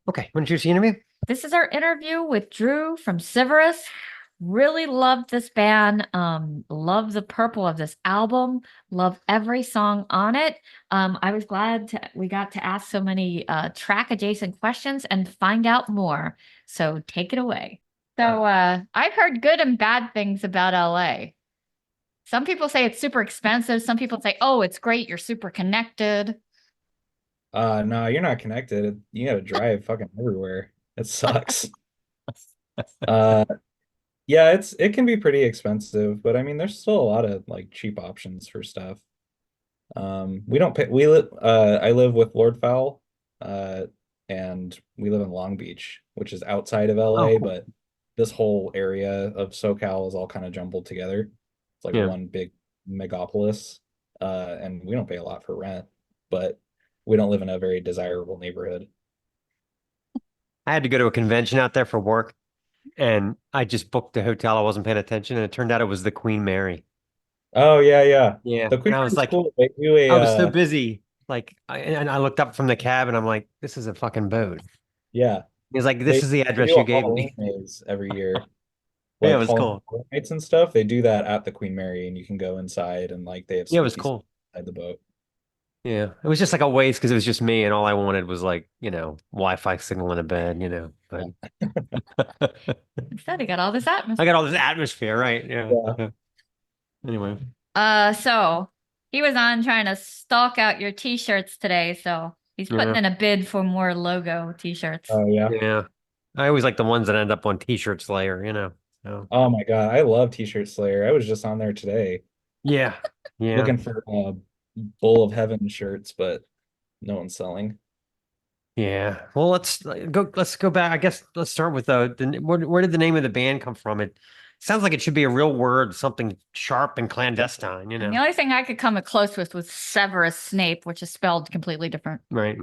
Okay, want to choose the interview? This is our interview with Drew from Civerous. Really loved this band. Love the purple of this album. Love every song on it. I was glad we got to ask so many track adjacent questions and find out more. So take it away. I've heard good and bad things about LA. Some people say it's super expensive. Some people say, oh, it's great. You're super connected. No, you're not connected. You gotta drive fucking everywhere. It sucks. Uh, yeah, it can be pretty expensive, but I mean, there's still a lot of like cheap options for stuff. We don't pay. I live with Lord Fowl, uh, and we live in Long Beach, which is outside of Oh, LA, cool. but this whole area of SoCal is all kind of jumbled together. It's like Yeah. one big megapolis, and we don't pay a lot for rent, but we don't live in a very desirable neighborhood. I had to go to a convention out there for work, and I just booked a hotel. I wasn't paying attention, and it turned out it was the Queen Mary. Oh yeah, yeah. Yeah. The And Queen I was Anne's like, cool. They do a I was so busy. And I looked up from the cab, and I'm like, this is a fucking boat. yeah. He was like, this They is the they address do you a gave Halloween me. maze every year. Yeah, it Like was Halloween cool. Horror Nights and stuff. They do that at the Queen Mary, and you can go inside and like they have Yeah, it was spooky stuff cool. inside the boat. Yeah. It was just like a waste because it was just me, and all I wanted was like, Wi-Fi signal in a bed. But Instead, he got all this I atmosphere. got all this atmosphere, right? Yeah. Yeah. Yeah. Anyway. So he was on trying to stalk out your t-shirts today, so he's putting Yeah. in a bid for more logo t-shirts. Oh yeah. Yeah. I always like the ones that end up on T-shirt Slayer. So Oh my God, I love T-shirt Slayer. I was just on there today yeah. Yeah. looking for Bull of Heaven shirts, but no one's selling. Yeah. Well, let's go back. I guess let's start with where did the name of the band come from? It sounds like it should be a real word, something sharp and clandestine, And the only thing I could come close with was Severus Snape, which is spelled completely different. Right.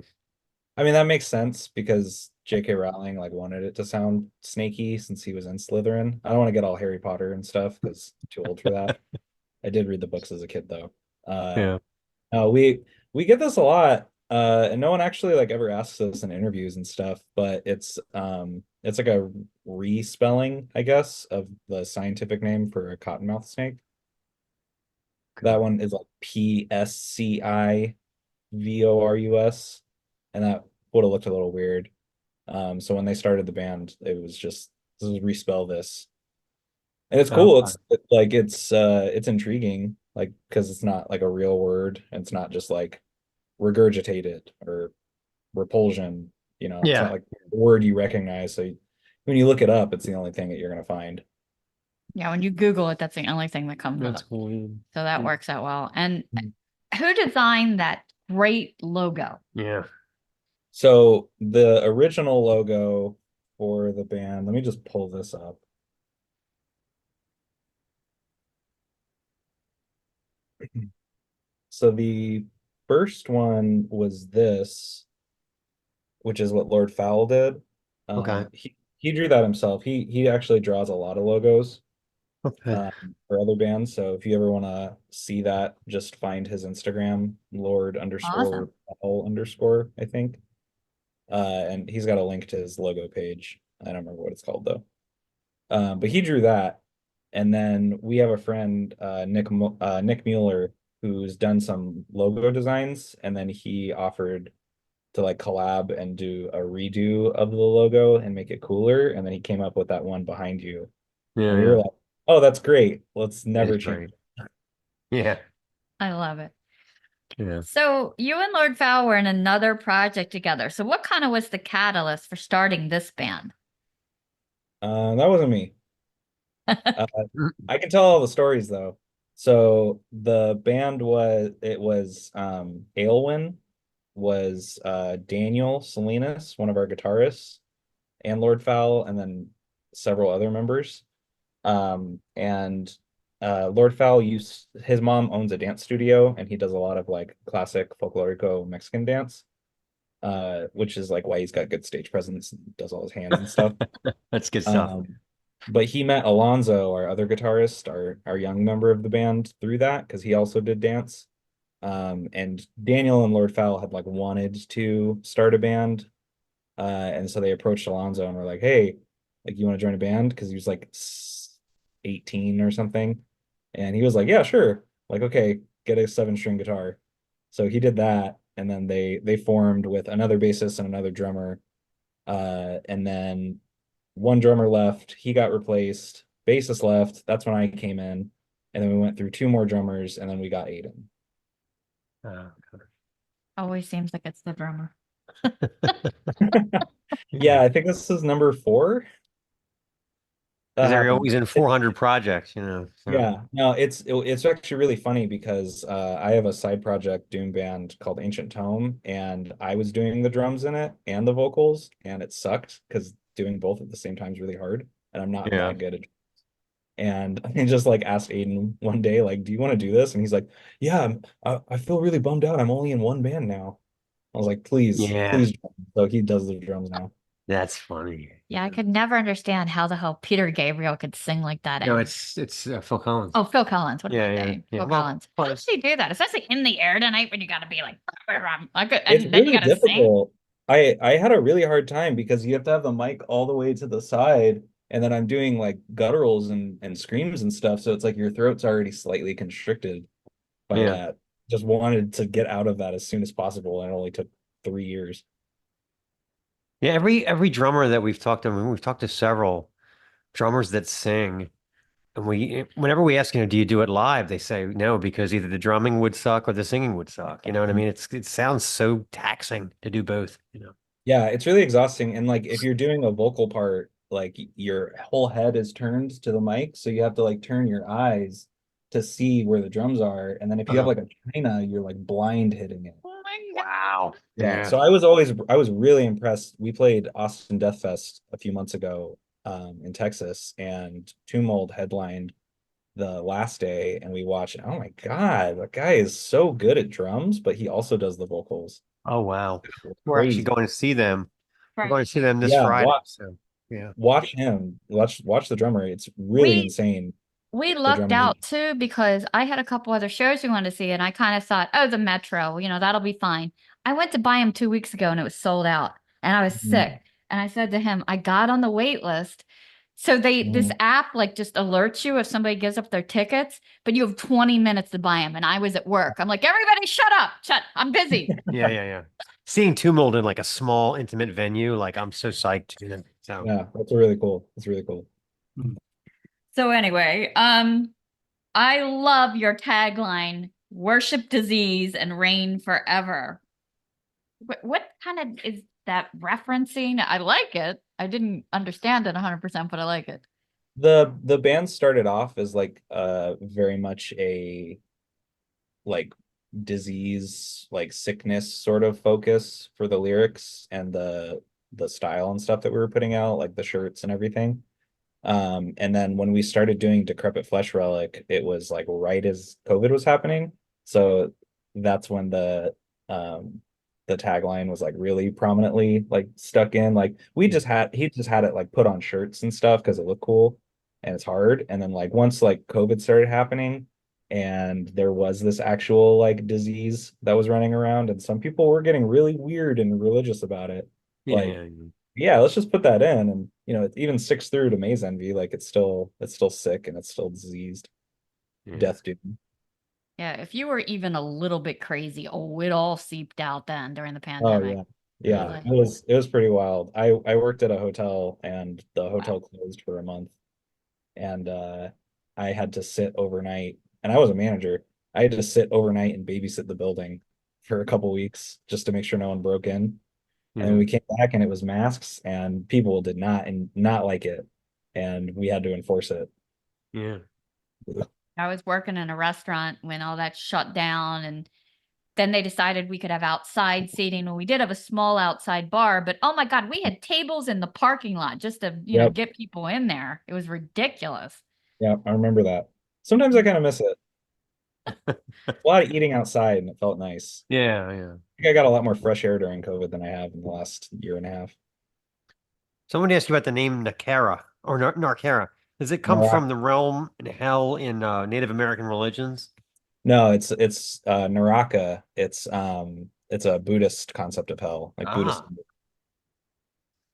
I mean, that makes sense because J.K. Rowling like wanted it to sound snaky since he was in Slytherin. I don't want to get all Harry Potter and stuff because I'm too old for that. I did read the books as a kid though. Uh, Yeah. we get this a lot, and no one actually like ever asks us in interviews and stuff, but it's like a respelling, I guess, of the scientific name for a cottonmouth snake. That one is like Pscivorus, and that would have looked a little weird. So when they started the band, it was just this is respell this. And it's cool. Okay. It's intriguing, like because it's not like a real word. And it's not just like regurgitated or repulsion. It's not Yeah. like a word you recognize. So when you look it up, it's the only thing that you're gonna find. Yeah, when you Google it, that's the only thing that comes That's up. cool. So that Yeah. works out well. And who designed that great logo? Yeah. So the original logo for the band, let me just pull this up. So the first one was this, which is what Lord Fowl did. Okay. He drew that himself. He actually draws a lot of logos Okay. for other bands. So if you ever want to see that, just find his Instagram, Lord underscore Awesome. Fowl underscore, I think. And he's got a link to his logo page. I don't remember what it's called though. But he drew that. And then we have a friend, Nick Mueller, who's done some logo designs, and then he offered to like collab and do a redo of the logo and make it cooler. And then he came up with that one behind you. Yeah. And we Yeah. were like, oh, that's great. Let's It is never change. great. Yeah. I love it. Yeah. So you and Lord Fowl were in another project together. So what kind of was the catalyst for starting this band? That wasn't me. Uh, I can tell all the stories though. So the band was Aylwin was Daniel Salinas, one of our guitarists, and Lord Fowl, and then several other members. And Lord Fowl used his mom owns a dance studio, and he does a lot of like classic folklorico Mexican dance, which is like why he's got good stage presence and does all his hands and stuff. That's good stuff. Um, but he met Alonzo, our other guitarist, our young member of the band, through that because he also did dance. And Daniel and Lord Fowl had like wanted to start a band, And so they approached Alonzo and were like, "Hey, like you want to join a band?" Because he was like 18 or something, and he was like, "Yeah, sure." Like, okay, get a 7-string guitar. So he did that, and then they formed with another bassist and another drummer. And then one drummer left, he got replaced, bassist left. That's when I came in, and then we went through 2 more drummers, and then we got Aiden. Uh, Always seems like it's the drummer. Yeah, I think this is number 4. That Because they're happened. always in 400 projects, you know. So Yeah, no, it's actually really funny because I have a side project doom band called Ancient Tome, and I was doing the drums in it and the vocals, and it sucked because doing both at the same time is really hard, and I'm not yeah. that good at. And I just like asked Aiden one day, like, "Do you want to do this?" And he's like, "Yeah, I feel really bummed out. I'm only in one band now." I was like, "Please, Yeah. please." So he does the drums now. That's funny. Yeah, I could never understand how the hell Peter Gabriel could sing like that. No, it's Phil Collins. Oh, Phil Collins. What am Yeah, I yeah, saying? yeah. Phil Well, Collins. How does he do that? Especially in the air tonight when you got to be like, It's and then you really got to sing. difficult. I had a really hard time because you have to have the mic all the way to the side, and then I'm doing like gutturals and screams and stuff, so it's like your throat's already slightly constricted by yeah. that. Just wanted to get out of that as soon as possible, and it only took 3 years. Yeah, every drummer that we've talked to, I mean, we've talked to several drummers that sing, and whenever we ask, do you do it live? They say no, because either the drumming would suck or the singing would suck. You know what I mean? It sounds so taxing to do both, you know. Yeah, it's really exhausting. And like if you're doing a vocal part, like your whole head is turned to the mic, so you have to like turn your eyes to see where the drums are. And then if you have Uh-huh. like a china, you're like blind hitting it. Oh my God. Wow. Yeah. Yeah. So I was really impressed. We played Austin Death Fest a few months ago in Texas, and Tumult headlined the last day, and we watched. Oh my God, that guy is so good at drums, but he also does the vocals. Oh wow. It's We're actually crazy. going to see them. We're Right. going to see them this Yeah, Friday. So yeah. watch him. Watch the drummer. It's really We insane. we The lucked drumming. out too because I had a couple other shows we wanted to see, and I kind of thought, oh, the Metro, that'll be fine. I went to buy him 2 weeks ago and it was sold out, and I was Mhm. sick. And I said to him, I got on the wait list. So this Mhm. app like just alerts you if somebody gives up their tickets, but you have 20 minutes to buy them. And I was at work. I'm like, everybody shut up. I'm busy. Yeah, yeah, yeah. Seeing Tumult in like a small, intimate venue, like I'm so psyched. So Yeah, that's really cool. That's really cool. So anyway, I love your tagline, worship disease and reign forever. What kind of is that referencing? I like it. I didn't understand it 100%, but I like it. The band started off as like very much a like disease, like sickness sort of focus for the lyrics and the style and stuff that we were putting out, like the shirts and everything. And then when we started doing Decrepit Flesh Relic, it was like right as COVID was happening. So that's when the tagline was like really prominently like stuck in. Like he just had it like put on shirts and stuff because it looked cool and it's hard. And then like once like COVID started happening and there was this actual like disease that was running around, and some people were getting really weird and religious about it. yeah, Like, yeah, yeah, let's just put that in. And it even sticks through to Maze Envy. Like it's still sick and it's still diseased. yeah. Death Doom. Yeah, if you were even a little bit crazy, oh, it all seeped out then during the Oh pandemic. yeah. Yeah. Yeah. It was pretty wild. I worked at a hotel, and the hotel closed for a month, and I had to sit overnight, and I was a manager. I had to sit overnight and babysit the building for a couple weeks just to make sure no one broke in. And then Yeah. we came back and it was masks, and people did not like it. And we had to enforce it. Yeah. I was working in a restaurant when all that shut down, and then they decided we could have outside seating. And we did have a small outside bar, but oh my God, we had tables in the parking lot just to, Yep. get people in there. It was ridiculous. Yeah, I remember that. Sometimes I kind of miss it. A lot of eating outside, and it felt nice. Yeah, yeah. I think I got a lot more fresh air during COVID than I have in the last year and a half. Someone asked you about the name Nakara or Narkara. Does it come No, from the realm and hell in Native American religions? no, it's Naraka. It's a Buddhist concept of hell, like Buddhist. Ah,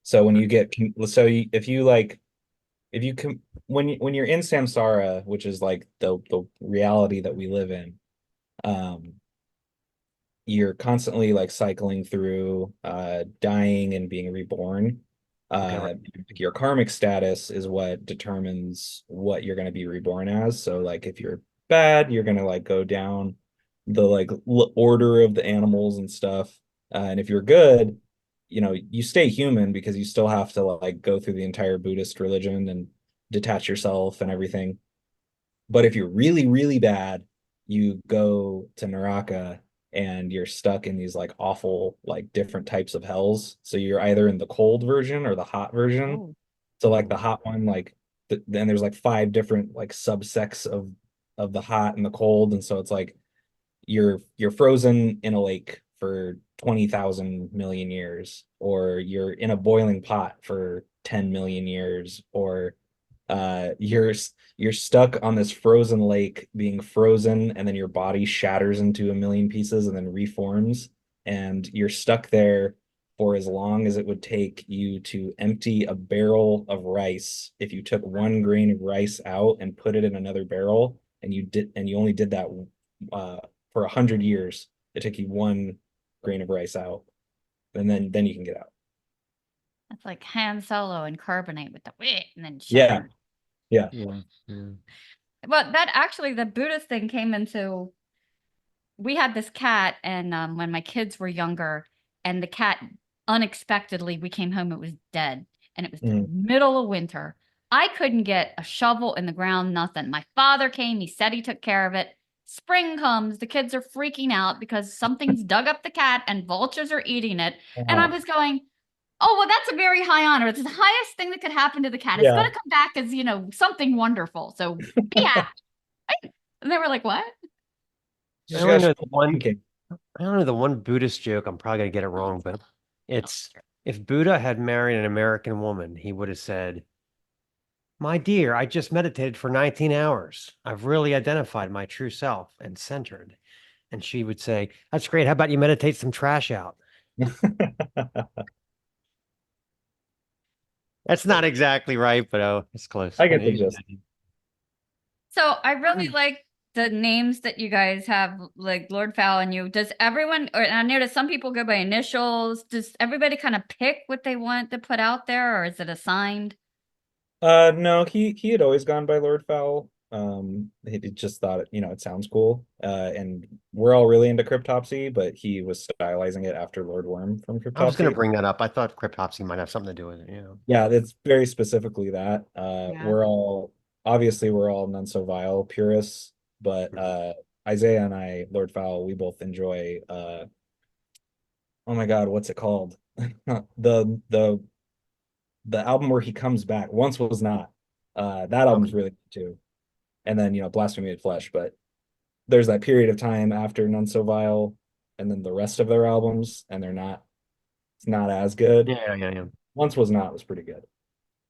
So when you get so if you like if you can when you're in samsara, which is like the reality that we live in, um, you're constantly like cycling through dying and being reborn. Okay, right. Your karmic status is what determines what you're going to be reborn as. So like if you're bad, you're going to like go down the like order of the animals and stuff. And if you're good, you stay human because you still have to like go through the entire Buddhist religion and detach yourself and everything. But if you're really, really bad, you go to Naraka and you're stuck in these like awful, like different types of hells. So you're either in the cold version or the hot version. Oh, So like the Ooh. hot one, like then there's like five different like subsects of the hot and the cold. And so it's like you're frozen in a lake for 20,000 million years, or you're in a boiling pot for 10 million years, or you're stuck on this frozen lake being frozen, and then your body shatters into a million pieces and then reforms, and you're stuck there for as long as it would take you to empty a barrel of rice. If you took 1 grain of rice out and put it in another barrel, and you only did that uh, for 100 years, it took you 1 grain of rice out, and then you can get out. that's like Han Solo and carbonate with the wit and then Yeah, shatter. yeah. Yeah. Yeah. But that actually, the Buddhist thing came into. We had this cat, and when my kids were younger, and the cat unexpectedly, we came home, it was dead, and it was the Mm. middle of winter. I couldn't get a shovel in the ground, nothing. My father came, he said he took care of it. Spring comes, the kids are freaking out because something's dug up the cat and vultures are eating it. And I Oh, was going, oh, well, that's a very high honor. It's the highest thing that could happen to the cat. It's going yeah. to come back as, something wonderful. So be happy. And they were like, what? I Just only got know the one. pancake. I don't know the one Buddhist joke. I'm probably gonna get it wrong, but it's if Buddha had married an American woman, he would have said, "My dear, I just meditated for 19 hours. I've really identified my true self and centered." And she would say, "That's great. How about you meditate some trash out?" That's not exactly right, but oh, it's close. I get the gist. So I really like the names that you guys have, like Lord Fowl and you. Does everyone, or I noticed some people go by initials. Does everybody kind of pick what they want to put out there, or is it assigned? No, he had always gone by Lord Fowl. He just thought it sounds cool. And we're all really into Cryptopsy, but he was stylizing it after Lord Worm from I was going to Cryptopsy. bring that up. I thought cryptopsy might have something to do with it. Yeah, it's very specifically that. Yeah. We're all none so vile purists, but Mhm. Isaiah and I, Lord Fowl, we both enjoy oh my God, what's it called? The the the album where he comes back. Once was not. That album's Okay. really good too. And then Blasphemy of Flesh, but there's that period of time after None So Vile, and then the rest of their albums, and it's not as good. Yeah. Once Was Not was pretty good.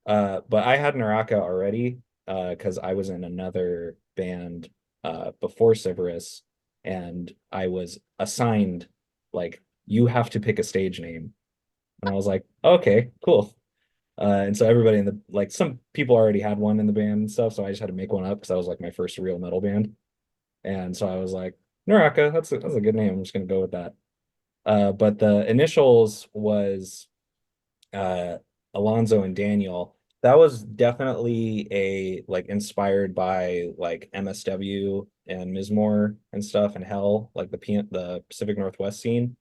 But I had Naraka already, because I was in another band before Civerous, and I was assigned, like, you have to pick a stage name. And I was like, okay, cool. And so everybody in the like some people already had one in the band and stuff, so I just had to make one up because that was like my first real metal band. And so I was like, Naraka, that's a good name. I'm just gonna go with that. But the initials was uh Alonzo and Daniel. That was definitely a like inspired by like MSW and Mizmor and stuff and Hell, like the Pacific Northwest scene.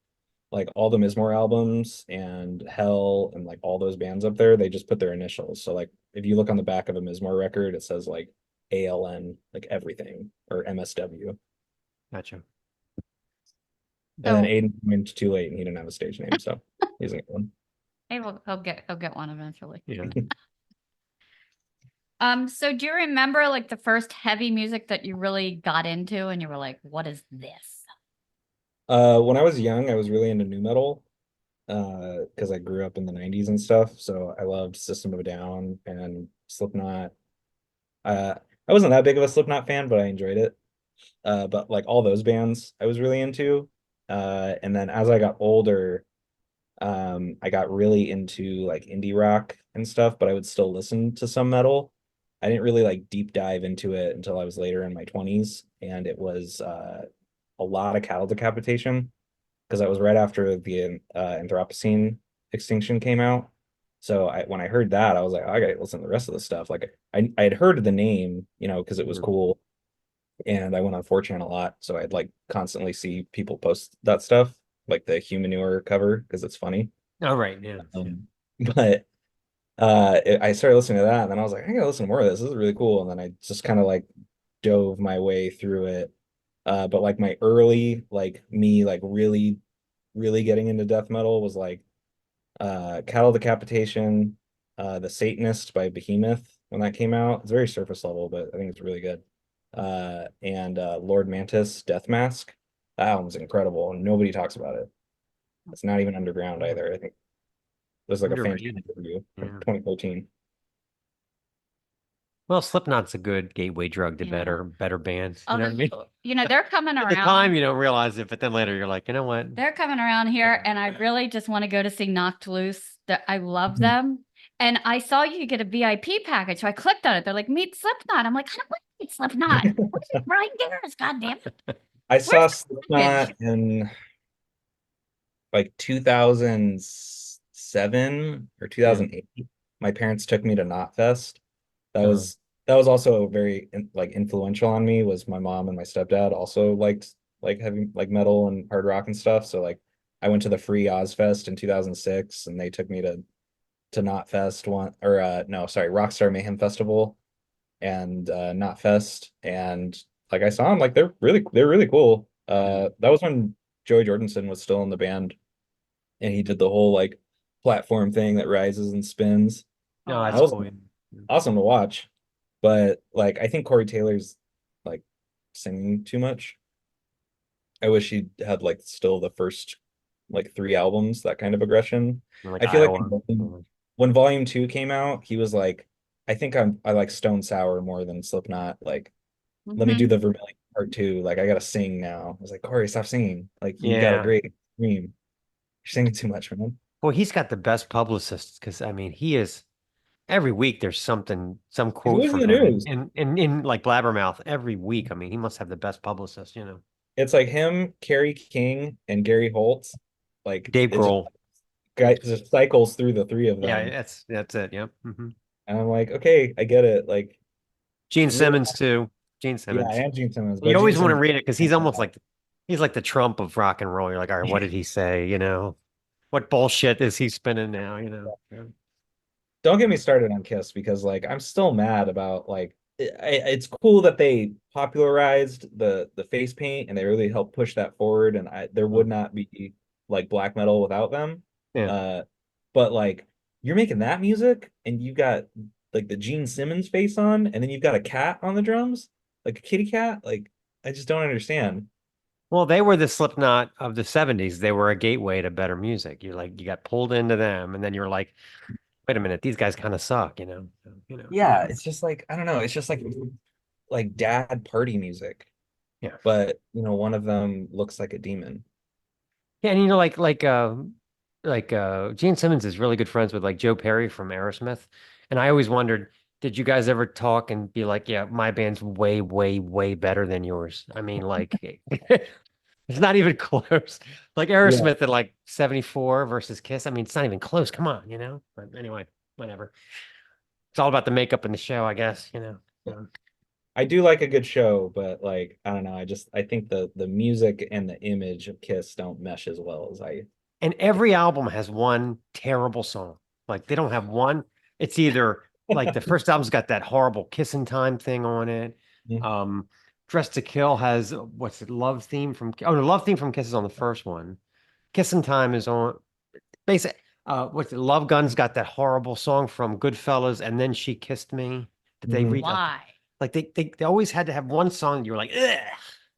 Like all the Mizmor albums and Hell and like all those bands up there, they just put their initials. So like if you look on the back of a Mizmor record, it says like ALN, like everything, or MSW. Gotcha. And then So Aiden went too late and he didn't have a stage name, so he's a good one. hey, he'll get one eventually. Yeah. So do you remember like the first heavy music that you really got into and you were like, what is this? When I was young, I was really into nu metal, because I grew up in the 90s and stuff. So I loved System of a Down and Slipknot. Uh, I wasn't that big of a Slipknot fan, but I enjoyed it. But like all those bands I was really into. And then as I got older, I got really into like indie rock and stuff, but I would still listen to some metal. I didn't really like deep dive into it until I was later in my 20s, and it was a lot of cattle decapitation because that was right after the Anthropocene extinction came out. So when I heard that, I was like, oh, I gotta listen to the rest of the stuff. Like I had heard the name, you know, because it was Mhm. cool, and I went on 4chan a lot, so I'd like constantly see people post that stuff, like the Humanure cover, because it's funny. Oh, right. Yeah. Yeah. Um, but I started listening to that, and then I was like, I gotta listen to more of this. This is really cool. And then I just kind of like dove my way through it. But like my early, like me, like really, really getting into death metal was like Cattle Decapitation, The Satanist by Behemoth when that came out. It's very surface level, but I think it's really good. And Lord Mantis, Death Mask. That album's incredible, and nobody talks about it. It's not even underground either. I think there's like a fan Underrated. interview from Yeah. 2014. Well, Slipknot's a good gateway drug to Yeah. better bands. You know what I mean? You know, they're coming At the time, around. you don't realize it, but then later you're like, you know what? They're coming around here, Yeah. and I really just want to go to see Knocked Loose. I love Mhm. them. And I saw you could get a VIP package. So I clicked on it. They're like, meet Slipknot. I'm like, I don't want to meet Slipknot. Where's Brian Garris? God damn it. I Where's saw the package? Slipknot in like 2007 or Yeah. 2008. My parents took me to Knotfest. That Uh, was that was also very like influential on me. Was my mom and my stepdad also liked like heavy like metal and hard rock and stuff. So like I went to the free Ozfest in 2006, and they took me to Knotfest one or no, sorry, Rockstar Mayhem Festival and Knotfest, and like I saw them, like they're really cool. yeah. That was when Joey Jordison was still in the band, and he did the whole like platform thing that rises and spins. No, That that's was cool. Yeah. awesome to watch. But like I think Corey Taylor's like singing too much. I wish he had like still the first like three albums, that kind of aggression. Like I feel like Iowa. when Volume 2 came out, he was like, I think I like Stone Sour more than Slipknot. Like, let me do Mhm. the Vermilion part two. Like, I gotta sing now. I was like, Corey, stop singing. Like, you got a Yeah. great scream. You're singing too much, man. Well, he's got the best publicists because I mean, he is every week there's something, some He's quote always in from the him news. in like Blabbermouth every week. I mean, he must have the best publicist, you know. It's like him, Kerry King, and Gary Holtz. Like, Dave it Grohl. just cycles through the three of Yeah, them. that's it. Yep. And I'm like, okay, I get it. Like, Gene really, Simmons too. Gene yeah, Simmons. and Gene Simmons, You but Gene always want to Simmons. read it because he's like the Trump of rock and roll. You're like, all right, what did he say? You know, what bullshit is he spinning now? You know. Yeah. Don't get me started on Kiss, because like I'm still mad about like it's cool that they popularized the face paint and they really helped push that forward, and there would not be like black metal without them. Yeah. Uh, but like you're making that music and you got like the Gene Simmons face on, and then you've got a cat on the drums, like a kitty cat. Like I just don't understand. Well, they were the Slipknot of the 70s. They were a gateway to better music. You got pulled into them, and then you're like, wait a minute, these guys kind of suck, you know. So, you know. Yeah, it's just like I don't know. It's just like dad party music, Yeah. but you know, one of them looks like a demon. Yeah, and you know, Gene Simmons is really good friends with like Joe Perry from Aerosmith. And I always wondered, did you guys ever talk and be like, yeah, my band's way, way, way better than yours? I mean, like it's not even close. Like Yeah. Aerosmith at like 74 versus Kiss. I mean, it's not even close. Come on, you know? But anyway, whatever. It's all about the makeup in the show, I guess, you know. So. I do like a good show, but like I don't know, I think the music and the image of Kiss don't mesh as well as I And every album has one terrible song. Like they don't have one. It's either like the first album's got that horrible Kissin' Time thing on it. Mhm. Um, Dress to Kill has what's it, Love Theme from the Love Theme from Kiss is on the first one. Kissin' Time is on basic what's it, Love Gun's got that horrible song from Goodfellas and then She Kissed Me that they Mhm. read Why? like they always had to have one song you were like, ugh,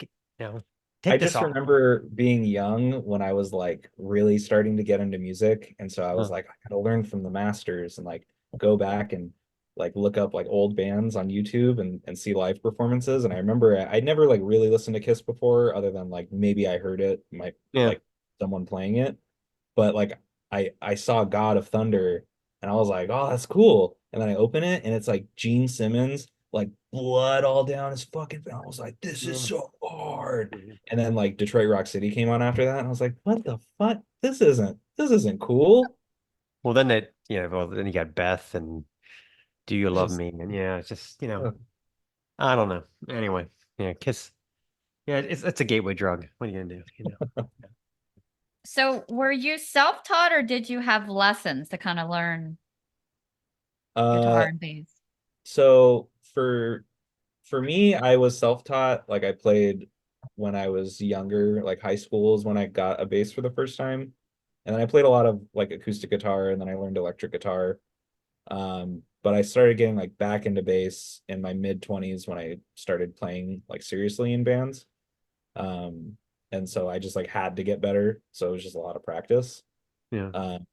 you know, I take this just off. remember being young when I was like really starting to get into music, and so I was Huh. like, I gotta learn from the masters and like go back and like look up like old bands on YouTube and see live performances. And I remember I'd never like really listened to Kiss before, other than like maybe I heard it, my Yeah. like someone playing it. But like I saw God of Thunder and I was like, oh, that's cool. And then I open it and it's like Gene Simmons, like blood all down his fucking. I was like, this is Yeah. so hard. And then like Detroit Rock City came on after that, and I was like, what the fuck? This isn't cool. Well, then well, then you got Beth and Do You It's Love just Me? And yeah, it's just, uh, I don't know. Anyway, yeah, Kiss. Yeah, it's a gateway drug. What are you gonna do? So were you self-taught or did you have lessons to kind of learn guitar uh and bass? so for me, I was self-taught. Like I played when I was younger, like high school is when I got a bass for the first time. And then I played a lot of like acoustic guitar and then I learned electric guitar. But I started getting like back into bass in my mid 20s when I started playing like seriously in bands. Um, and so I just like had to get better. So it was just a lot of practice. Yeah. Um,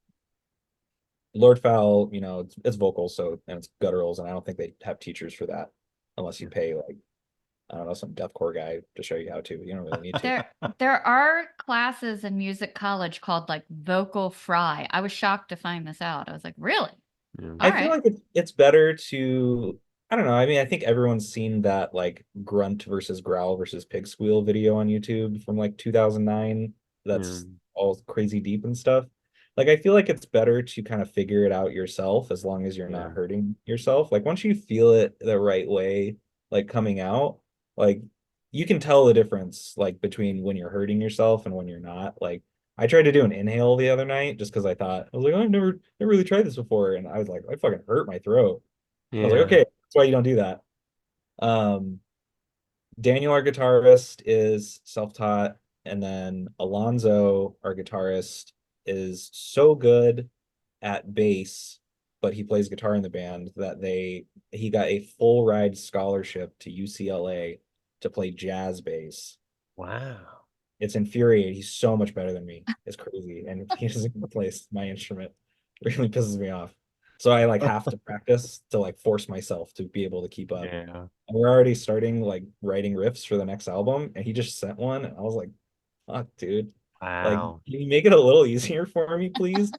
Lord Fowl, it's vocals, so and it's gutturals, and I don't think they have teachers for that unless you Yeah. pay like I don't know, some deathcore guy to show you how to. You don't really need to. There are classes in music college called like vocal fry. I was shocked to find this out. I was like, really? Yeah. All I feel right. like it's better to I don't know. I mean, I think everyone's seen that like grunt versus growl versus pig squeal video on YouTube from like 2009. Yeah. That's all crazy deep and stuff. Like I feel like it's better to kind of figure it out yourself as long as you're Yeah. not hurting yourself. Like once you feel it the right way, like coming out, like you can tell the difference like between when you're hurting yourself and when you're not. Like I tried to do an inhale the other night just because I was like, oh, I've never really tried this before. And I was like, I fucking hurt my throat. I was like, Yeah. okay, that's why you don't do that. Um, Daniel, our guitarist, is self-taught, and then Alonzo, our guitarist, is so good at bass, but he plays guitar in the band that he got a full ride scholarship to UCLA to play jazz bass. Wow. It's infuriating. He's so much better than me. It's crazy. And he doesn't replace my instrument. It really pisses me off. So I like have to practice to like force myself to be able to keep up. Yeah. And we're already starting like writing riffs for the next album. And he just sent one. And I was like, fuck, dude. Like, can Wow. you make it a little easier for me, please?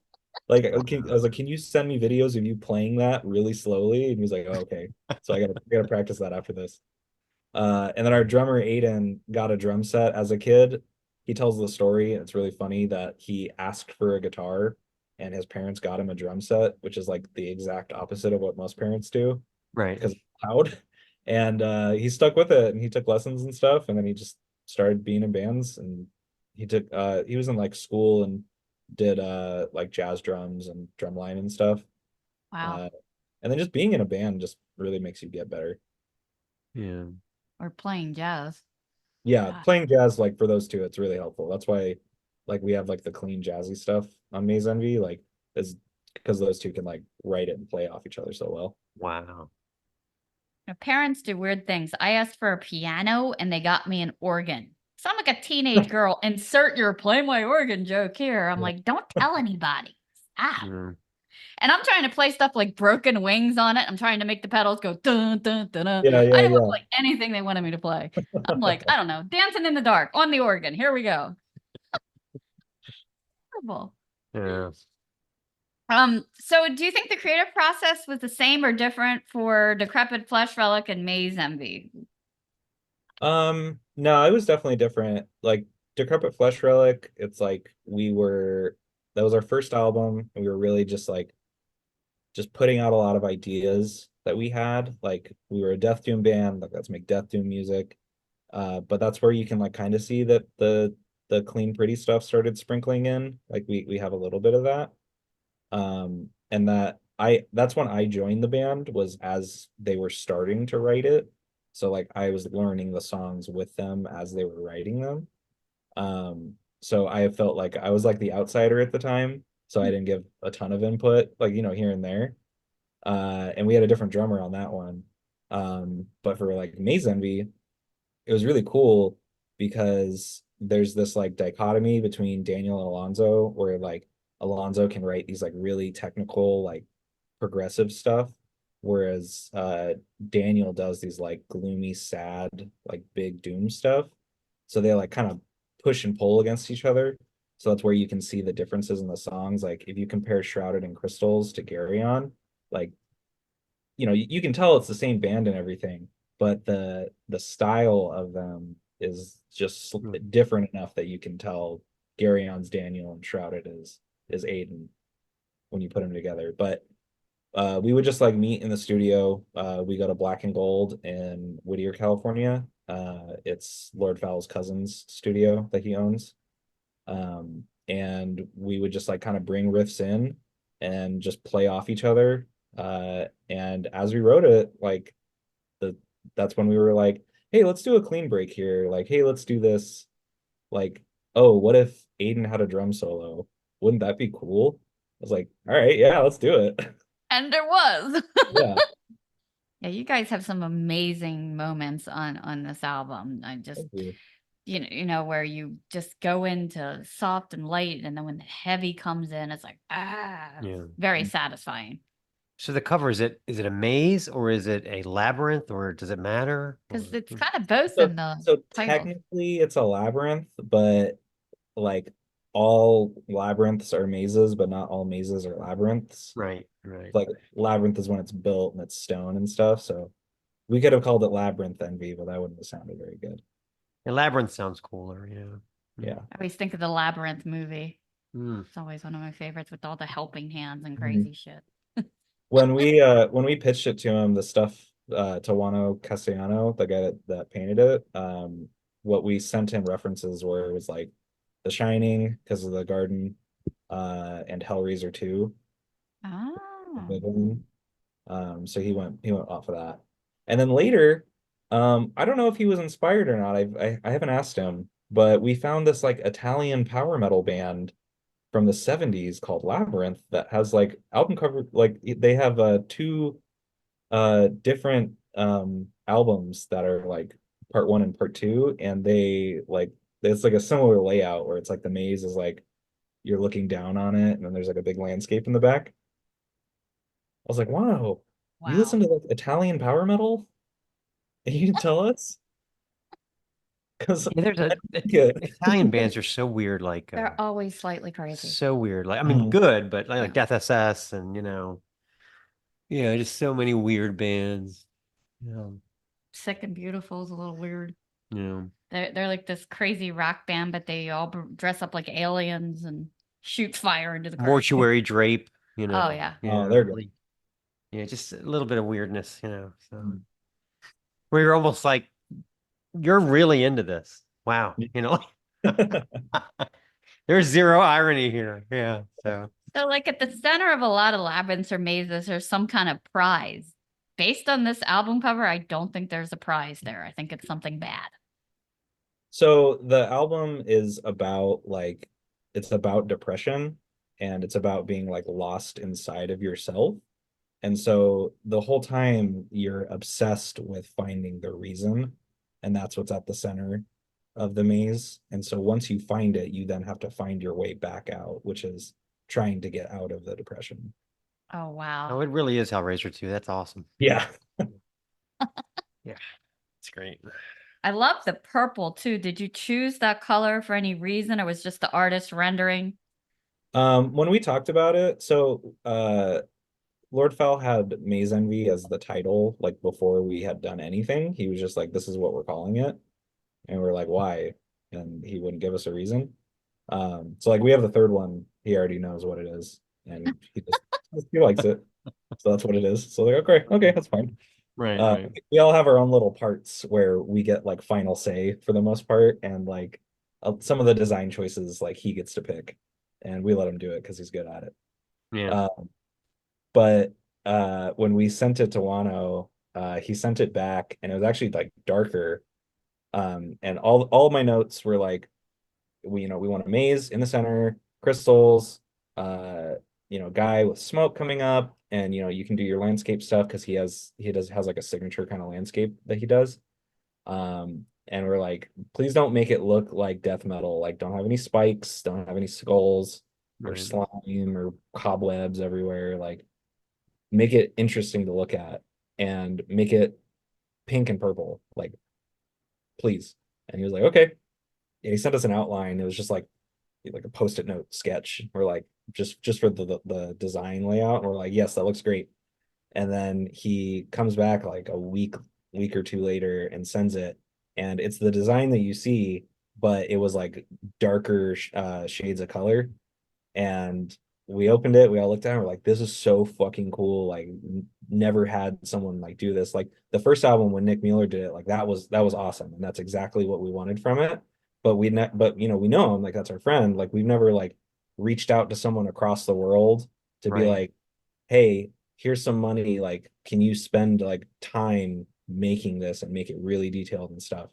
Like, I was like, can you send me videos of you playing that really slowly? And he was like, oh, okay. So I gotta practice that after this. And then our drummer Aiden got a drum set as a kid. He tells the story, and it's really funny that he asked for a guitar and his parents got him a drum set, which is like the exact opposite of what most parents do Right. because it's loud. And he stuck with it and he took lessons and stuff, and then he just started being in bands and he was in like school and did like jazz drums and drumline and stuff. Wow. Uh, and then just being in a band just really makes you get better. Yeah. Or playing jazz. Yeah, God. playing jazz like for those two, it's really helpful. That's why like we have like the clean jazzy stuff on Maze Envy, like is because those two can like write it and play off each other so well. Wow. Parents do weird things. I asked for a piano and they got me an organ. So I'm like a teenage girl. Insert your play my organ joke here. I'm like, don't tell anybody. Stop. Yeah. And I'm trying to play stuff like Broken Wings on it. I'm trying to make the pedals go dun dun dun dun. Yeah, I yeah, didn't want to yeah. play anything they wanted me to play. I'm like, I don't know, dancing in the dark on the organ. Here we go. Horrible. Yeah. So do you think the creative process was the same or different for Decrepit Flesh Relic and Maze Envy? No, it was definitely different. Like Decrepit Flesh Relic, it's like that was our first album, and we were really just putting out a lot of ideas that we had. Like we were a death doom band, like let's make death doom music. But that's where you can like kind of see that the clean pretty stuff started sprinkling in. Like we have a little bit of that. And that's when I joined the band was as they were starting to write it. So like I was learning the songs with them as they were writing them. So I felt like I was like the outsider at the time, so I didn't give a ton of input, like here and there. And we had a different drummer on that one. But for like Maze Envy, it was really cool because there's this like dichotomy between Daniel and Alonzo where like Alonzo can write these like really technical like progressive stuff, whereas Daniel does these like gloomy, sad, like big doom stuff. So they like kind of push and pull against each other. So that's where you can see the differences in the songs. Like if you compare Shrouded in Crystals to Garyon, like you can tell it's the same band and everything, but the style of them is just different enough that you can tell Garyon's Daniel and Shrouded is Aiden when you put them together. But we would just like meet in the studio. We go to Black and Gold in Whittier, California. It's Lord Fowle's cousin's studio that he owns. And we would just like kind of bring riffs in and just play off each other. And as we wrote it, like that's when we were like, hey, let's do a clean break here. Like, hey, let's do this. Like, oh, what if Aiden had a drum solo? Wouldn't that be cool? I was like, all right, yeah, let's do it. And there was. Yeah. Yeah, you guys have some amazing moments on this album. I just, where you just go into soft and light, and then when the heavy comes in, it's like, very satisfying. So the cover, is it a maze or is it a labyrinth or does it matter? Because it's kind of both So, in the so title. technically it's a labyrinth, but like all labyrinths are mazes, but not all mazes are labyrinths. Right, right. Like labyrinth is when it's built and it's stone and stuff. So we could have called it Labyrinth Envy, but that wouldn't have sounded very good. Yeah, labyrinth sounds cooler, Yeah. I always think of the Labyrinth movie. Mm. It's always one of my favorites with all the helping hands and crazy shit. When we pitched it to him, the stuff to Juano Castellano, the guy that painted it, what we sent him references were, it was like The Shining because of the garden, and Hellraiser 2. Oh. So he went off of that. And then later, I don't know if he was inspired or not. I haven't asked him, but we found this like Italian power metal band from the 70s called Labyrinth that has like album cover, like they have two different albums that are like part 1 and part 2, and they like it's like a similar layout where it's like the maze is like you're looking down on it and then there's like a big landscape in the back. I was like, wow, you listen to like Italian power metal and you can tell us? Because there's Italian bands are so weird, like they're always slightly crazy. so weird. Like I mean, good, but like Death SS and just so many weird bands. Sick and Beautiful is a little weird. Yeah. They're like this crazy rock band, but they all dress up like aliens and shoot fire into the ground. Mortuary Drape, Oh yeah. Oh, they're good. Yeah, just a little bit of weirdness, so where you're almost like you're really into this. Wow, there's zero irony here. Yeah. So like at the center of a lot of labyrinths or mazes, there's some kind of prize. Based on this album cover, I don't think there's a prize there. I think it's something bad. So the album is about like it's about depression and it's about being like lost inside of yourself. And so the whole time you're obsessed with finding the reason, and that's what's at the center of the maze. And so once you find it, you then have to find your way back out, which is trying to get out of the depression. Oh, wow. Oh, it really is Hellraiser 2. That's awesome. Yeah. Yeah. It's great. I love the purple too. Did you choose that color for any reason, or was just the artist rendering? When we talked about it, so Lord Fowl had Maze Envy as the title, like before we had done anything. He was just like, this is what we're calling it. And we're like, why? And he wouldn't give us a reason. So like we have the third one, he already knows what it is. And he likes it. So that's what it is. So like, okay, that's fine. Right. We all have our own little parts where we get like final say for the most part. And like some of the design choices, like he gets to pick. And we let him do it because he's good at it. Yeah. But when we sent it to Wano, he sent it back and it was actually like darker. And all of my notes were like, we want a maze in the center, crystals, guy with smoke coming up, and you can do your landscape stuff because he has like a signature kind of landscape that he does. And we're like, please don't make it look like death metal. Like, don't have any spikes, don't have any skulls or slime or cobwebs everywhere. Like, make it interesting to look at and make it pink and purple. Like, please. And he was like, okay. And he sent us an outline. It was just like like a post-it note sketch. We're like just for the design layout. And we're like, yes, that looks great. And then he comes back like a week or two later and sends it, and it's the design that you see, but it was like darker shades of color. And we opened it, we all looked at it, we're like, this is so fucking cool. Like never had someone like do this. Like the first album when Nick Mueller did it, like that was awesome. And that's exactly what we wanted from it. But but you know, we know him, like that's our friend. Like we've never like reached out to someone across the world to be Right. like, hey, here's some money. Like, can you spend like time making this and make it really detailed and stuff?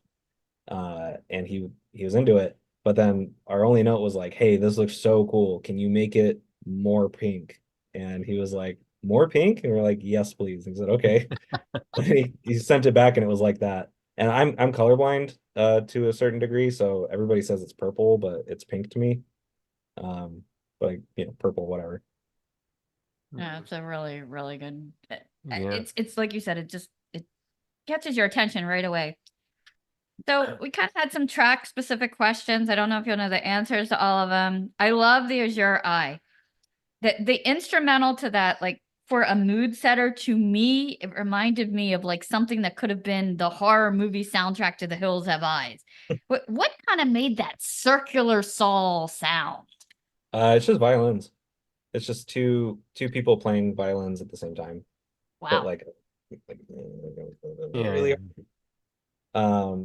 And he was into it. But then our only note was like, "Hey, this looks so cool. Can you make it more pink?" And he was like, "More pink?" And we're like, "Yes, please." And he said, "Okay." And he sent it back, and it was like that. And I'm colorblind to a certain degree, so everybody says it's purple, but it's pink to me. But like, you know, purple, whatever. Yeah, it's a really, really good. Yeah. It's like you said, it catches your attention right away. So we kind of had some track specific questions. I don't know if you'll know the answers to all of them. I love the Azure Eye. The instrumental to that, like for a mood setter, to me, it reminded me of like something that could have been the horror movie soundtrack to The Hills Have Eyes. What kind of made that circular saw sound? It's just violins. It's just two people playing violins at the same time, but Wow. like Yeah. really.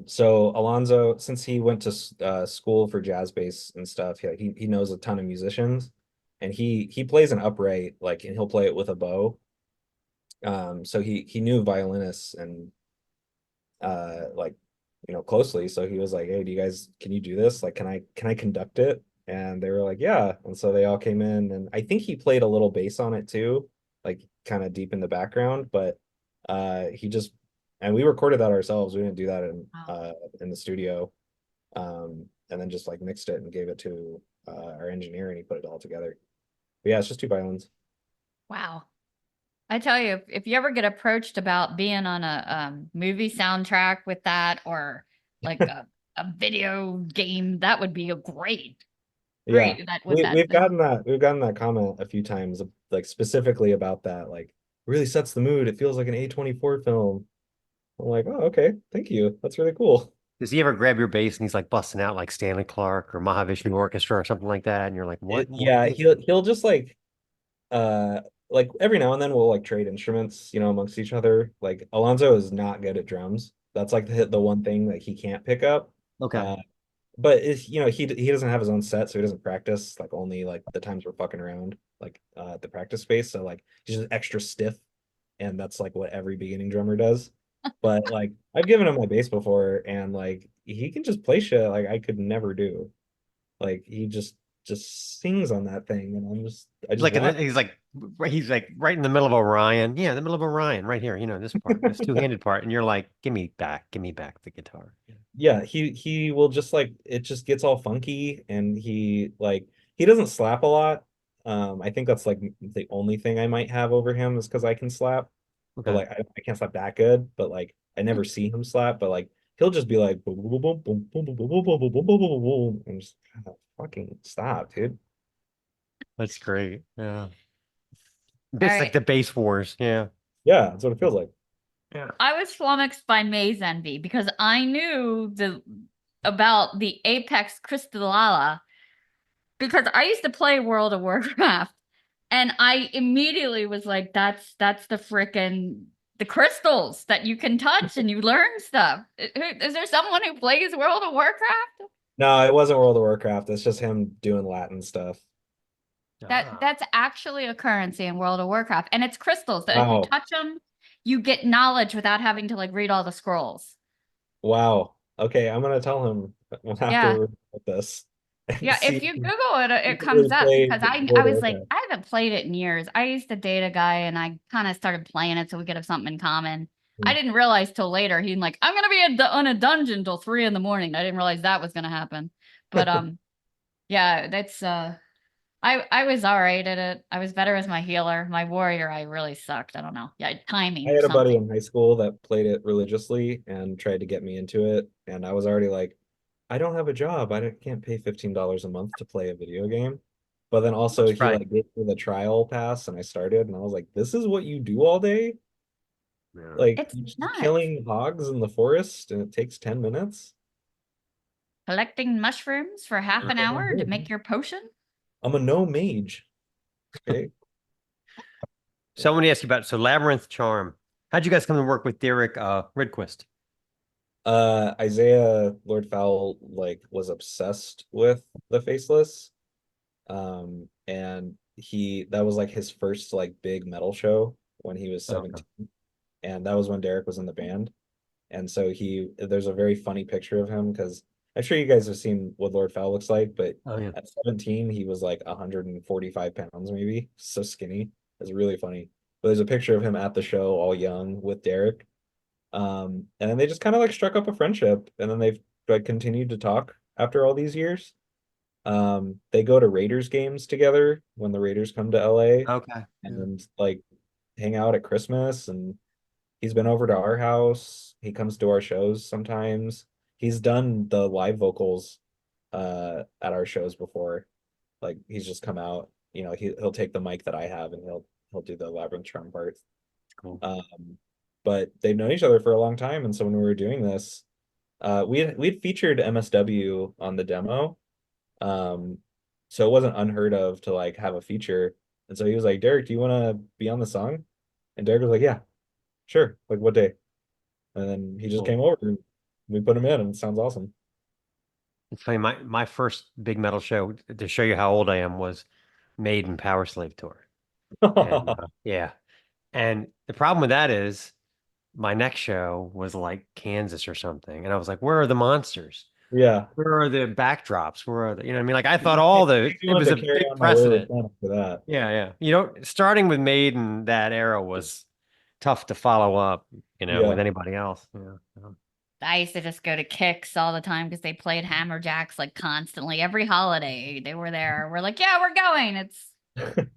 So Alonzo, since he went to school for jazz bass and stuff, yeah, he knows a ton of musicians, and he plays an upright, like, and he'll play it with a bow. So he knew violinists and like, you know, closely. So he was like, "Hey, can you do this? Like, can I conduct it?" And they were like, "Yeah." And so they all came in, and I think he played a little bass on it too, like kind of deep in the background. But he just and we recorded that ourselves. We didn't do that Wow. in the studio. And then just like mixed it and gave it to our engineer, and he put it all together. But yeah, it's just two violins. Wow. I tell you, if you ever get approached about being on a movie soundtrack with that, or like a video game, that would be a Yeah. great that with We that. we've gotten that comment a few times, like specifically about that, like really sets the mood. It feels like an A24 film. I'm like, oh, okay, thank you. That's really cool. Does he ever grab your bass and he's like busting out like Stanley Clark or Mahavishnu Orchestra or something like that? And you're like, what Yeah, is he'll just uh like every now and then we'll like trade instruments, you know, amongst each other. Like Alonzo is not good at drums. That's like the one thing that he can't pick up. okay. Uh but it's, you know, he doesn't have his own set, so he doesn't practice, like only like the times we're fucking around, like at the practice space. So like he's just extra stiff, and that's like what every beginning drummer does. But like I've given him my bass before, and like he can just play shit like I could never do. Like he just sings on that thing, and I He's just like want. he's like right in the middle of Orion. Yeah, in the middle of Orion, right here. You know, this part, this two-handed part. And you're like, give me back the guitar. Yeah. Yeah, he will just like, it just gets all funky, and he doesn't slap a lot. I think that's like the only thing I might have over him is because I can slap, but Okay. like I can't slap that good, but like I never see him slap, but like he'll just be like boom boom boom boom boom boom boom boom boom boom boom boom boom boom, and just fucking stop, dude. That's great. Yeah. All It's like right. the bass wars. Yeah. Yeah, that's what it feels like. Yeah. I was flummoxed by Maze Envy because I knew the about the Apex Crystallala because I used to play World of Warcraft, and I immediately was like, that's the frickin' the crystals that you can touch and you learn stuff. Is there someone who plays World of Warcraft? No, it wasn't World of Warcraft. It's just him doing Latin stuff. Ah. That's actually a currency in World of Warcraft, and it's crystals that if you Wow. touch them, you get knowledge without having to like read all the scrolls. Wow. Okay, I'm gonna tell him after Yeah. we're with this and Yeah, see if if you he Google it, it really comes up because played I World of was like, Warcraft. I haven't played it in years. I used to date a guy and I kind of started playing it so we could have something in common. I Hmm. didn't realize till later he's like, I'm gonna be on a dungeon till 3 in the morning. I didn't realize that was gonna happen. But yeah, that's I was all right at it. I was better as my healer. My warrior, I really sucked. I don't know. Yeah, I timing or had a buddy something. in high school that played it religiously and tried to get me into it, and I was already like, I don't have a job. Can't pay $15 a month to play a video game. But then also That's he right. like gave me the trial pass and I started and I was like, this is what you do all day? Yeah. Like It's you're just nuts. killing hogs in the forest and it takes 10 minutes? Collecting mushrooms for half an hour to make I'm your potion? a no mage. Okay. So I want to ask you about Labyrinth Charm. How'd you guys come to work with Derek Ridquist? Isaiah Lord Fowl like was obsessed with the Faceless. And he that was like his first like big metal show when he was Okay. 17. And that was when Derek was in the band. And so there's a very funny picture of him because I'm sure you guys have seen what Lord Fowl looks like, but Oh yeah. at 17, he was like 145 pounds, maybe. So skinny. It's really funny. But there's a picture of him at the show, all young with Derek. And then they just kind of like struck up a friendship, and then they've like continued to talk after all these years. They go to Raiders games together when the Raiders come to LA Okay. Yeah. and like hang out at Christmas, and he's been over to our house. He comes to our shows sometimes. He's done the live vocals at our shows before. Like he's just come out, he'll take the mic that I have and he'll do the Labyrinth Charm part. Cool. But they've known each other for a long time, and so when we were doing this, we'd featured MSW on the demo. Um, so it wasn't unheard of to like have a feature. And so he was like, Derek, do you want to be on the song? And Derek was like, yeah, sure. Like what day? And then he just Cool. came over and we put him in and it sounds awesome. It's funny. My first big metal show to show you how old I am was Maiden Power Slave Tour, and yeah. And the problem with that is my next show was like Kansas or something, and I was like, where are the monsters? Yeah. Where are the backdrops? Where are the, you know what I mean? Like I thought all the, You it want was to a carry big on my wayward precedent. son for that. Yeah, yeah. You know, starting with Maiden that era was tough to follow up, with Yeah. anybody else. Yeah. I used to just go to Kicks all the time because they played Hammerjacks like constantly every holiday. They were there. We're like, yeah, we're going. It's,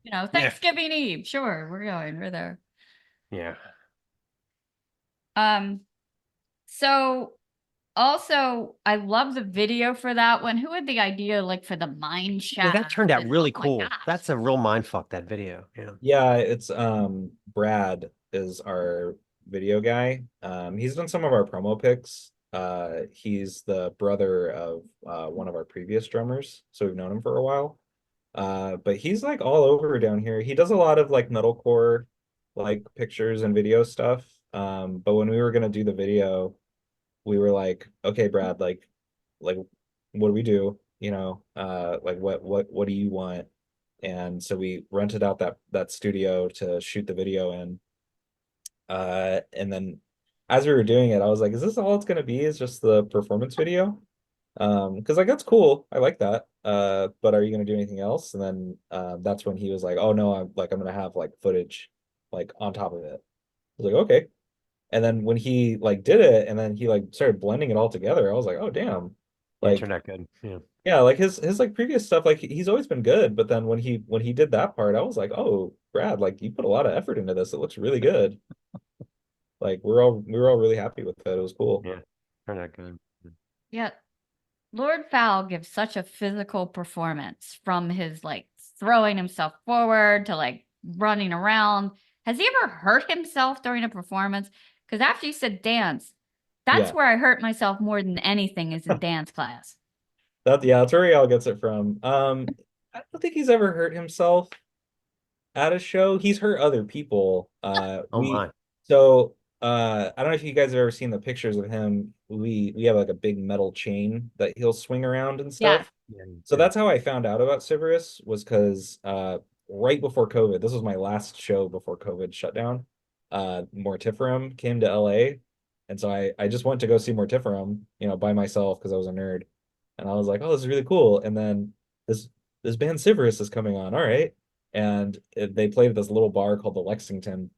Yeah. Thanksgiving Eve. Sure, we're going. We're there. Yeah. Um, so also I love the video for that one. Who had the idea like for the mine Yeah, that shaft? turned out And oh really my cool. gosh. That's a real mind fuck, that video. Yeah. Yeah, it's Brad is our video guy. He's done some of our promo pics. He's the brother of one of our previous drummers, so we've known him for a while. But he's like all over down here. He does a lot of like metalcore like pictures and video stuff. But when we were gonna do the video, we were like, okay, Brad, like what do we do? Like what do you want? And so we rented out that studio to shoot the video in. And then as we were doing it, I was like, is this all it's gonna be? Is just the performance video? Because like that's cool. I like that. But are you gonna do anything else? And then that's when he was like, oh no, I'm gonna have like footage like on top of it. I was like, okay. And then when he like did it and then he like started blending it all together, I was like, oh damn. Yeah, it turned Like out good. Yeah. yeah, like his like previous stuff, like he's always been good, but then when he did that part, I was like, oh, Brad, like you put a lot of effort into this. It looks really good. Like we were all really happy with it. It was cool. Yeah. Turned out good. Yeah. Lord Fowl gives such a physical performance from his like throwing himself forward to like running around. Has he ever hurt himself during a performance? Because after you said dance, that's Yeah. where I hurt myself more than anything is in dance class. That's where Al gets it from. I don't think he's ever hurt himself at a show. He's hurt other people. Oh my. I don't know if you guys have ever seen the pictures of him. We have like a big metal chain that he'll swing around and Yeah. stuff. Yeah, you So do. that's how I found out about Civerous was because right before COVID, this was my last show before COVID shut down. Mortiferum came to LA. And so I just went to go see Mortiferum, by myself because I was a nerd. And I was like, oh, this is really cool. And then this this band Civerous is coming on. All right. And they played at this little bar called the Lexington.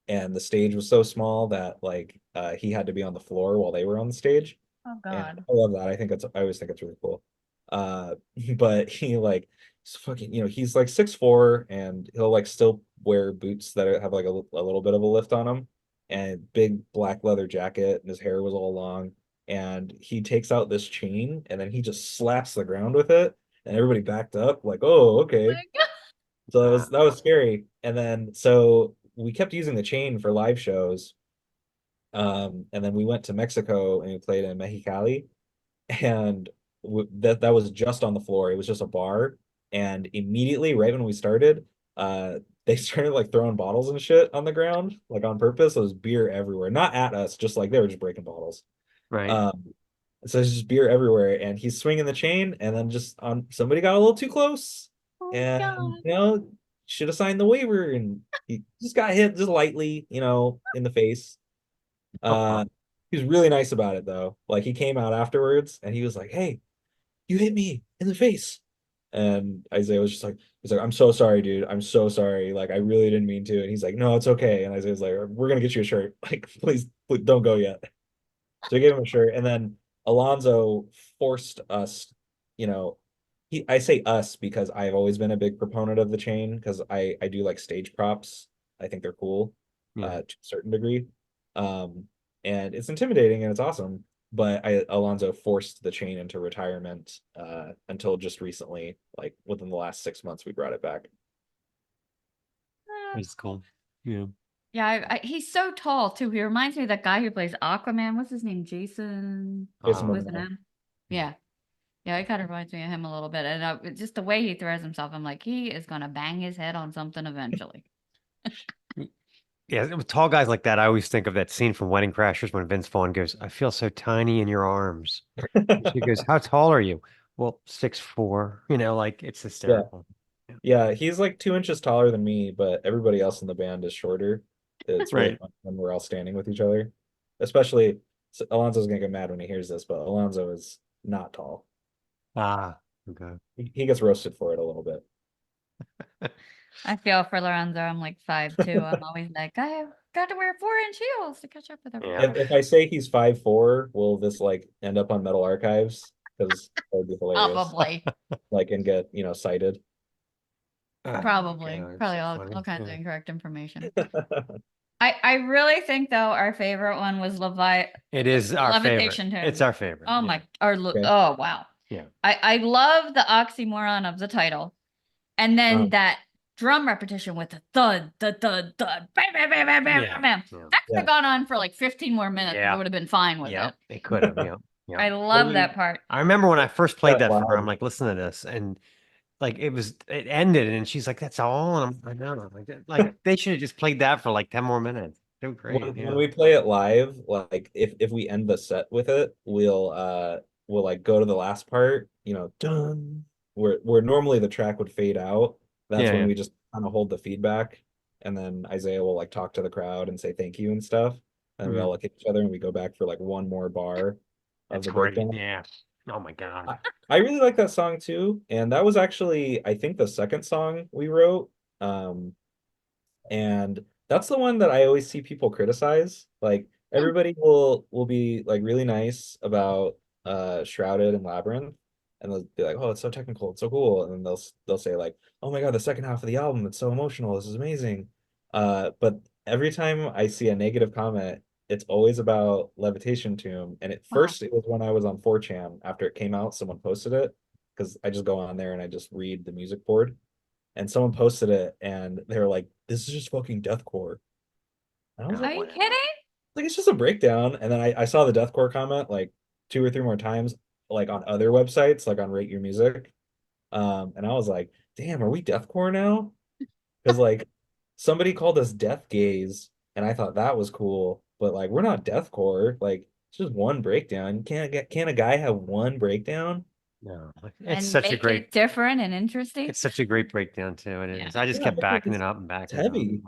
And the stage was so small that like he had to be on the floor while they were on the stage. Oh And God. I love that. I always think it's really cool. Uh, but he like he's fucking, he's like 6'4" and he'll like still wear boots that have like a little bit of a lift on them and big black leather jacket and his hair was all long and he takes out this chain and then he just slaps the ground with it, and everybody backed up like, oh, okay. My God. So that was scary. And then so we kept using the chain for live shows. And then we went to Mexico and we played in Mexicali, and that was just on the floor. It was just a bar, and immediately, right when we started, they started like throwing bottles and shit on the ground, like on purpose. There was beer everywhere, not at us, just like they were just breaking bottles. Right. So there's just beer everywhere, and he's swinging the chain, and then just on somebody got a little too close, Oh my and God. should have signed the waiver, and he just got hit just lightly, in the face. Oh, He was really nice about it though. Like he came out afterwards and he was like, "Hey, you hit me in the face." And Isaiah was just like, he's like, "I'm so sorry, dude. I'm so sorry. Like I really didn't mean to." And he's like, "No, it's okay." And Isaiah's like, "We're gonna get you a shirt. Like, please don't go yet." So we gave him a shirt, and then Alonzo forced us, you know, I say us because I've always been a big proponent of the chain because I do like stage props. I think they're cool, yeah. to a certain degree. Um, and it's intimidating and it's awesome. But Alonzo forced the chain into retirement until just recently, like within the last 6 months, we brought it back. It's cool. Yeah. Yeah, he's so tall too. He reminds me of that guy who plays Aquaman. What's his name? Jason Jason Oh, with an Momoa. M. Yeah. Yeah, it kind of reminds me of him a little bit. And just the way he throws himself, I'm like, he is going to bang his head on something eventually. yeah. With tall guys like that, I always think of that scene from Wedding Crashers when Vince Vaughn goes, "I feel so tiny in your arms." And she goes, "How tall are you?" Well, 6'4". Like it's Yeah. hysterical. Yeah. Yeah, he's like 2 inches taller than me, but everybody else in the band is shorter. It's really Right. fun when we're all standing with each other. Especially, so Alonso's gonna get mad when he hears this, but Alonso is not tall. Ah, okay. He gets roasted for it a little bit. I feel for Lorenzo. I'm like 5'2". I'm always like, I've got to wear 4-inch heels to catch up with Yeah. everybody. If I say he's 5'4", will this like end up on Metal Archives? Because that would be hilarious. Probably. Like and get, cited. Oh, Probably. God, it's Probably so all funny. kinds of Yeah. incorrect information. I really think though our favorite one was It is our favorite. Levitation It's Tomb. our favorite. Oh Yeah. my, Okay. oh wow. Yeah. I love the oxymoron of the title. And Uh, then that drum repetition with the thud, thud, bam, bam, bam, bam, bam, Yeah. bam. Yeah. That could yeah. have gone on for like 15 more minutes and I Yeah. would have been fine with Yep. it. It could have. Yeah. Yeah. I When love we that part. I remember when I first played that that for her, I'm live, like, listen to this. And like it ended and she's like, that's all. And I'm like, no. Like they should have just played that for like 10 more minutes. So great. when Yeah. we play it live, like if we end the set with it, we'll like go to the last part, done, where normally the track would fade out. That's Yeah. when Yeah. we just kind of hold the feedback, and then Isaiah will like talk to the crowd and say thank you and stuff. And we Mhm. all look at each other and we go back for like one more bar of That's the great. breakdown. Yeah. Oh my God. I, I really like that song too, and that was actually I think the second song we wrote. And that's the one that I always see people criticize. Like Hmm. everybody will be like really nice about Shrouded and Labyrinth, and they'll be like, "Oh, it's so technical, it's so cool," and then they'll say like, "Oh my God, the second half of the album, it's so emotional. This is amazing." But every time I see a negative comment, it's always about Levitation Tomb. And at Wow. first, it was when I was on 4chan after it came out, someone posted it because I just go on there and I just read the music board, and someone posted it and they were like, "This is just fucking deathcore." And I was Are like, Oh, you "What?" kidding? Like it's just a breakdown. And then I saw the deathcore comment like two or three more times, like on other websites, like on Rate Your Music. And I was like, "Damn, are we deathcore now?" Because like somebody called us death gaze, and I thought that was cool, but like we're not deathcore. Like it's just one breakdown. Can't a guy have one breakdown? no. And make it different and interesting. It's such a great breakdown too. It Yeah. is. I just Yeah, kept because backing it up and it's backing it up. heavy.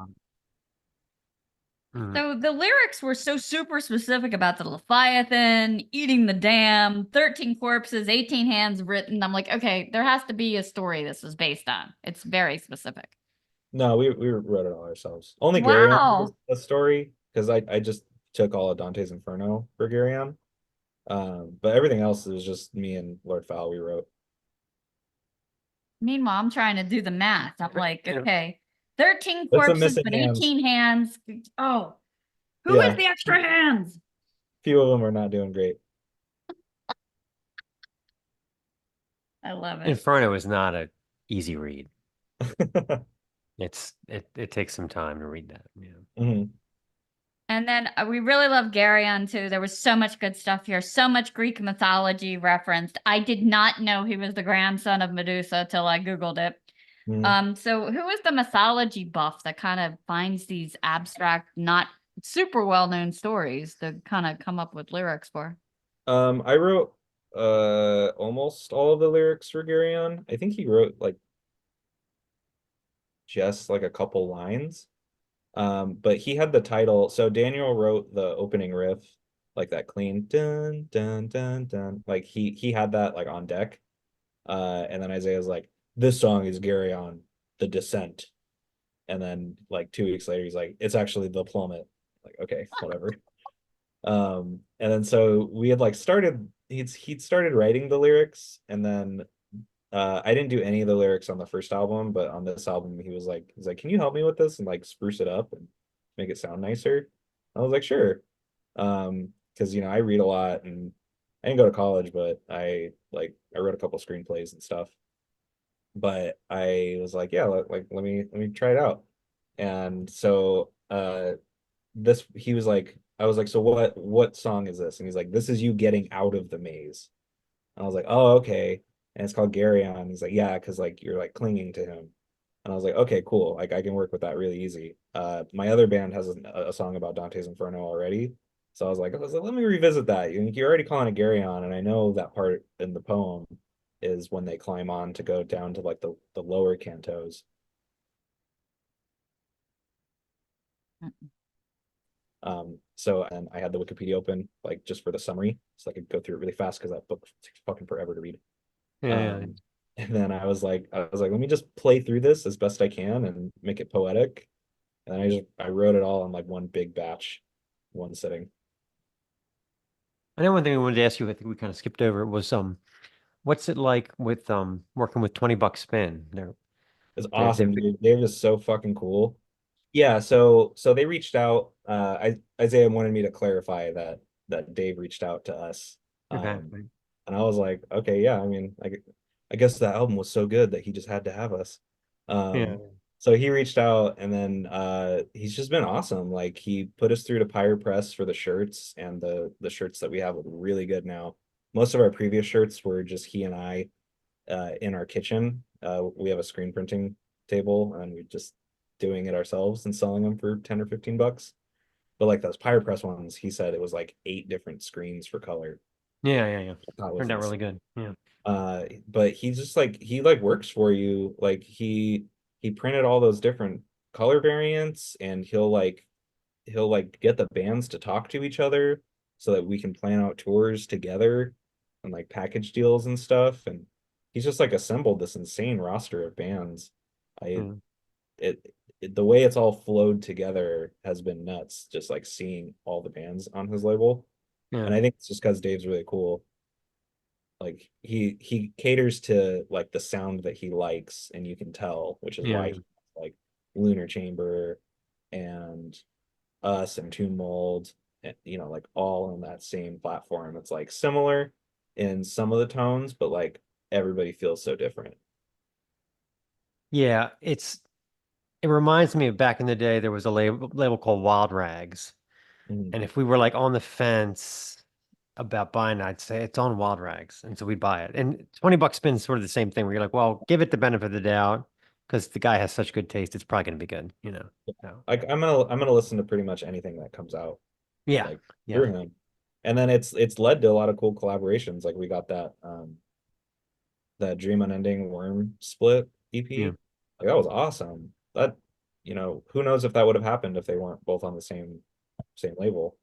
Mhm. So the lyrics were so super specific about the Leviathan eating the dam, 13 corpses, 18 hands written. I'm like, okay, there has to be a story this is based on. It's very specific. No, we wrote it all ourselves. Only Garyon was Wow. a story because I just took all of Dante's Inferno for Garyon. But everything else is just me and Lord Fowl we wrote. Meanwhile, I'm trying to do the math. I'm like, Yeah. okay, 13 There's some corpses, missing but hands. 18 hands. Oh, who is Yeah, the extra hands? few of them are not doing great. I love it. Inferno is not a easy read. It takes some time to read that. Yeah. Mhm. And then we really love Garyon too. There was so much good stuff here, so much Greek mythology referenced. I did not know he was the grandson of Medusa till I Googled it. Mhm. So who is the mythology buff that kind of finds these abstract, not super well-known stories to kind of come up with lyrics for? I wrote almost all of the lyrics for Gary On. I think he wrote like just like a couple lines. But he had the title. So Daniel wrote the opening riff, like that clean dun dun dun dun. Like he had that like on deck. And then Isaiah's like, this song is Gary On the Descent. And then like 2 weeks later, he's like, it's actually the plummet. Like, okay, whatever. And then so we had like started he'd started writing the lyrics, and then I didn't do any of the lyrics on the first album, but on this album he's like, can you help me with this and like spruce it up and make it sound nicer? I was like, sure. Because I read a lot and I didn't go to college, but I wrote a couple screenplays and stuff. But I was like, yeah, let me try it out. And so this he was like, I was like, so what song is this? And he's like, this is you getting out of the maze. And I was like, oh, okay. And it's called Gary On. He's like, yeah, because like you're like clinging to him. And I was like, okay, cool. Like I can work with that really easy. My other band has a song about Dante's Inferno already. So I was like, let me revisit that. You're already calling it Gary On, and I know that part in the poem is when they climb on to go down to like the lower cantos. So and I had the Wikipedia open like just for the summary, so I could go through it really fast because that book takes fucking forever to read. Yeah. Yeah. Um, and then I was like, let me just play through this as best I can and make it poetic. And I wrote it all in like one big batch, one sitting. I know one thing I wanted to ask you, I think we kind of skipped over, was what's it like with working with 20 Buck Spin? It's They're awesome, dude. They're just so fucking cool. Yeah, so they reached out. Isaiah wanted me to clarify that Dave reached out to us. okay. And I was like, okay, yeah, I mean, I guess that album was so good that he just had to have us. Yeah. So he reached out, and then he's just been awesome. Like he put us through to Pyre Press for the shirts, and the shirts that we have look really good now. Most of our previous shirts were just he and I in our kitchen. We have a screen printing table, and we're just doing it ourselves and selling them for 10 or 15 bucks. But like those Pyre Press ones, he said it was like 8 different screens for color. Yeah, yeah, yeah. That was Turned out really insane. good. Yeah. But he's just like he like works for you. Like he printed all those different color variants, and he'll like get the bands to talk to each other so that we can plan out tours together and like package deals and stuff. And he's just like assembled this insane roster of bands. I Mm. the way it's all flowed together has been nuts, just like seeing all the bands on his label. Yeah. And I think it's just because Dave's really cool. Like he caters to like the sound that he likes, and you can tell, which is Yeah. why Yeah. he like Lunar Chamber and us and Tomb Mold, like all on that same platform. It's like similar in some of the tones, but like everybody feels so different. Yeah, it reminds me of back in the day there was a label called Wild Rags. Mhm. And if we were like on the fence about buying it, I'd say it's on Wild Rags. And so we'd buy it. And 20 Buck Spin's sort of the same thing where you're like, well, give it the benefit of the doubt because the guy has such good taste, it's probably gonna be good, you know. So Like I'm gonna listen to pretty much anything that comes out yeah. like Yeah. through him. And then it's led to a lot of cool collaborations. Like we got that Dream Unending Worm split Yeah. EP. Like that was awesome. That who knows if that would have happened if they weren't both on the same label.